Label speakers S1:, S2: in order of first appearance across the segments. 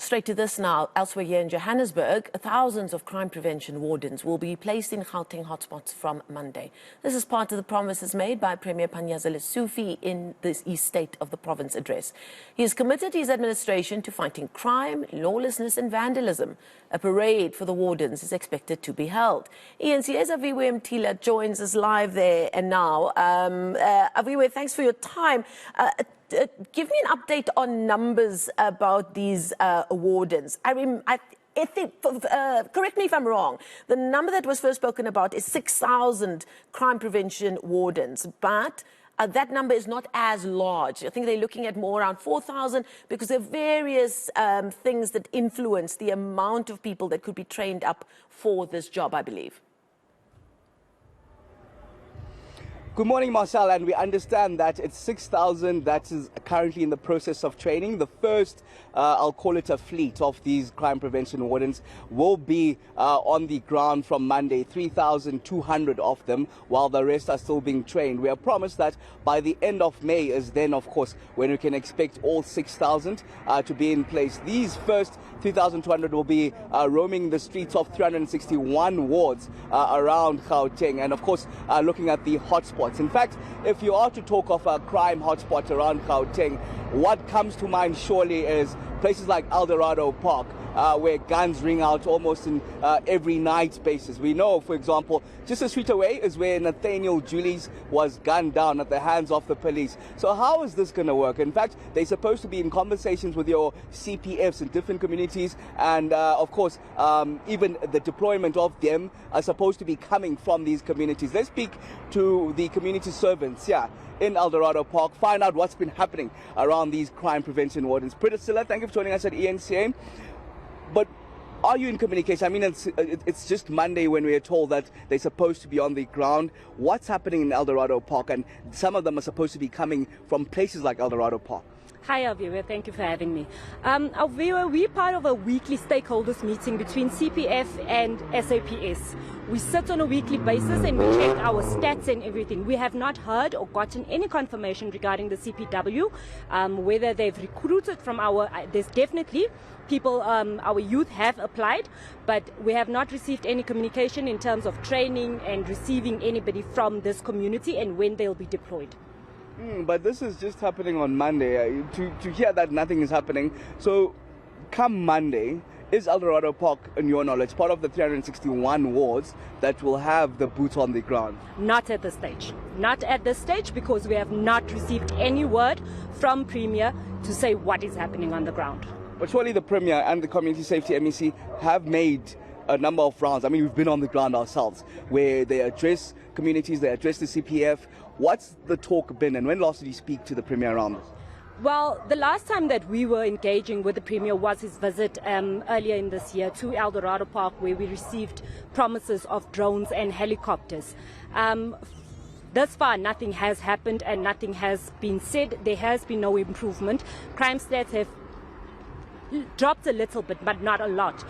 S1: Straight to this now. Elsewhere here in Johannesburg, thousands of crime prevention wardens will be placed in Gauteng hotspots from Monday. This is part of the promises made by Premier Panyaza Lesufi in the State of the Province address. He has committed his administration to fighting crime, lawlessness and vandalism. A parade for the wardens is expected to be held. eNCA's Aviwe Mtila joins us live there and now. Aviwe, thanks for your time. Give me an update on numbers about these wardens. I think, correct me if I'm wrong, the number that was first spoken about is 6,000 crime prevention wardens, but that number is not as large. I think they're looking at more around 4,000 because there are various things that influence the amount of people that could be trained up for this job, I believe.
S2: Good morning, Marcel, and we understand that it's 6,000 that is currently in the process of training. The first, I'll call it a fleet of these crime prevention wardens, will be on the ground from Monday, 3,200 of them, while the rest are still being trained. We are promised that by the end of May is then, of course, when we can expect all 6,000 to be in place. These first 3,200 will be roaming the streets of 361 wards around Gauteng, and of course, looking at the hotspots. In fact, if you are to talk of a crime hotspot around Gauteng, what comes to mind surely is places like Eldorado Park, where guns ring out almost in every night basis. We know, for example, just a street away is where Nathaniel Julies was gunned down at the hands of the police. So how is this going to work? In fact, they're supposed to be in conversations with your CPFs in different communities, and of course, even the deployment of them are supposed to be coming from these communities. Let's speak to the community servants in Eldorado Park, find out what's been happening around these crime prevention wardens. Priscilla, thank you for joining us at eNCA. But are you in communication? I mean, it's just Monday when we are told that they're supposed to be on the ground. What's happening in Eldorado Park? And some of them are supposed to be coming from places like Eldorado Park.
S3: Hi, Aviwe. Thank you for having me. Aviwe, we're part of a weekly stakeholders meeting between CPF and SAPS. We sit on a weekly basis and we check our stats and everything. We have not heard or gotten any confirmation regarding the CPW, whether they've recruited from there's definitely people, our youth have applied, but we have not received any communication in terms of training and receiving anybody from this community and when they'll be deployed.
S2: But this is just happening on Monday. To hear that nothing is happening. So come Monday, is Eldorado Park, in your knowledge, part of the 361 wards that will have the boots on the ground?
S3: Not at this stage. Not at this stage, because we have not received any word from Premier to say what is happening on the ground.
S2: But surely the Premier and the Community Safety MEC have made a number of rounds. I mean, we've been on the ground ourselves, where they address communities, they address the CPF. What's the talk been, and when last did you speak to the Premier around this?
S3: Well, the last time that we were engaging with the Premier was his visit earlier in this year to Eldorado Park, where we received promises of drones and helicopters. Thus far, nothing has happened and nothing has been said. There has been no improvement. Crime stats have dropped a little bit, but not a lot.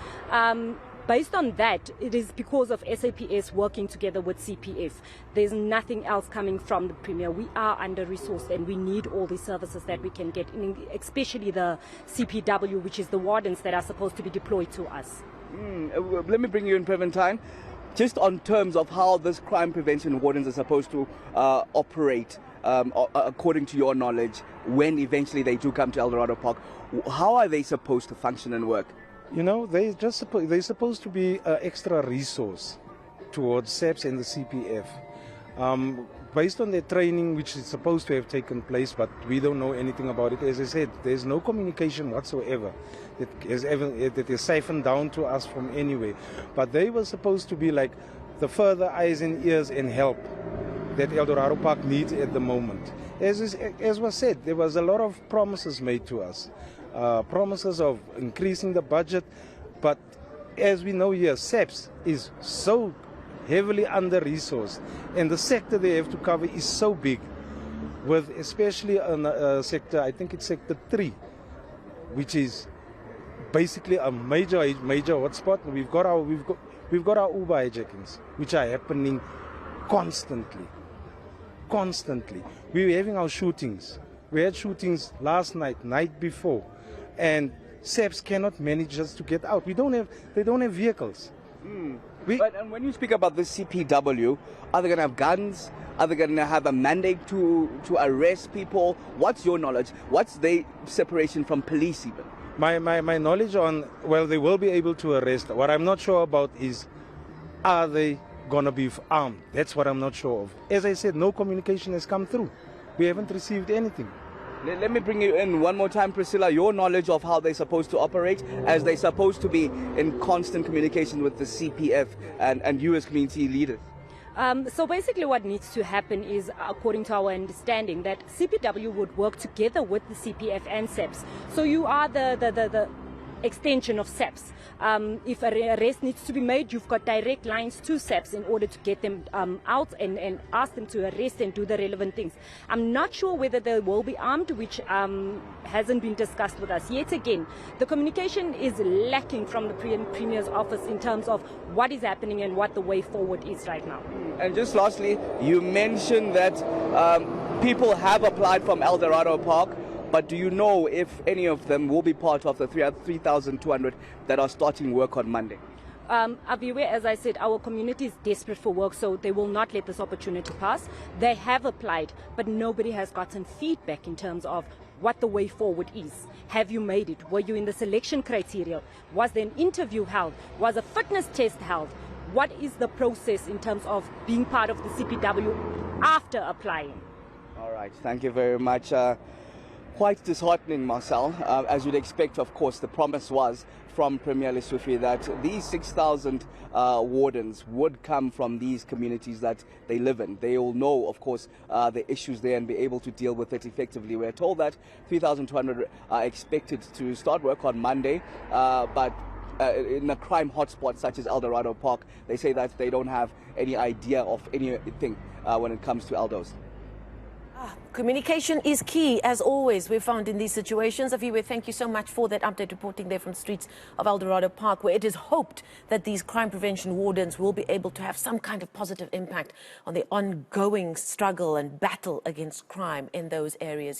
S3: Based on that, it is because of SAPS working together with CPF. There's nothing else coming from the Premier. We are under-resourced and we need all the services that we can get, especially the CPW, which is the wardens that are supposed to be deployed to us.
S2: Let me bring you in, Preventine. Just on terms of how this crime prevention wardens are supposed to operate, according to your knowledge, when eventually they do come to Eldorado Park, how are they supposed to function and work?
S4: You know, they're supposed to be an extra resource towards SAPS and the CPF. Based on their training, which is supposed to have taken place, but we don't know anything about it. As I said, there's no communication whatsoever that is siphoned down to us from anywhere. But they were supposed to be like the further eyes and ears and help that Eldorado Park needs at the moment. As was said, there was a lot of promises made to us. Promises of increasing the budget, but as we know here, SAPS is so heavily under-resourced, and the sector they have to cover is so big, with especially on sector, I think it's sector 3, which is basically a major hotspot. We've got our Uber hijackings, which are happening constantly. We're having our shootings. We had shootings last night before. And SEPs cannot manage just to get out. They don't have vehicles.
S2: And when you speak about the CPW, are they going to have guns? Are they going to have a mandate to arrest people? What's your knowledge? What's the separation from police even?
S4: My knowledge on, well, they will be able to arrest. What I'm not sure about is, are they going to be armed? That's what I'm not sure of. As I said, no communication has come through. We haven't received anything.
S2: Let me bring you in one more time, Priscilla. Your knowledge of how they're supposed to operate, as they're supposed to be in constant communication with the CPF and you as community leaders.
S3: So basically what needs to happen is, according to our understanding, that CPW would work together with the CPF and SEPs. So you are the extension of SEPs. If an arrest needs to be made, you've got direct lines to SEPs in order to get them out and ask them to arrest and do the relevant things. I'm not sure whether they will be armed, which hasn't been discussed with us. Yet again, the communication is lacking from the Premier's office in terms of what is happening and what the way forward is right now.
S2: And just lastly, you mentioned that people have applied from Eldorado Park. But do you know if any of them will be part of the 3,200 that are starting work on Monday?
S3: Aviwe, as I said, our community is desperate for work, so they will not let this opportunity pass. They have applied, but nobody has gotten feedback in terms of what the way forward is. Have you made it? Were you in the selection criteria? Was there an interview held? Was a fitness test held? What is the process in terms of being part of the CPW after applying?
S2: All right, thank you very much. Quite disheartening, Marcel. As you'd expect, of course, the promise was from Premier Lesufi that these 6,000 wardens would come from these communities that they live in. They all know, of course, the issues there and be able to deal with it effectively. We're told that 3,200 are expected to start work on Monday, but in a crime hotspot such as Eldorado Park, they say that they don't have any idea of anything when it comes to Eldos.
S1: Communication is key, as always, we've found in these situations. Aviwe, thank you so much for that update reporting there from the streets of Eldorado Park, where it is hoped that these crime prevention wardens will be able to have some kind of positive impact on the ongoing struggle and battle against crime in those areas.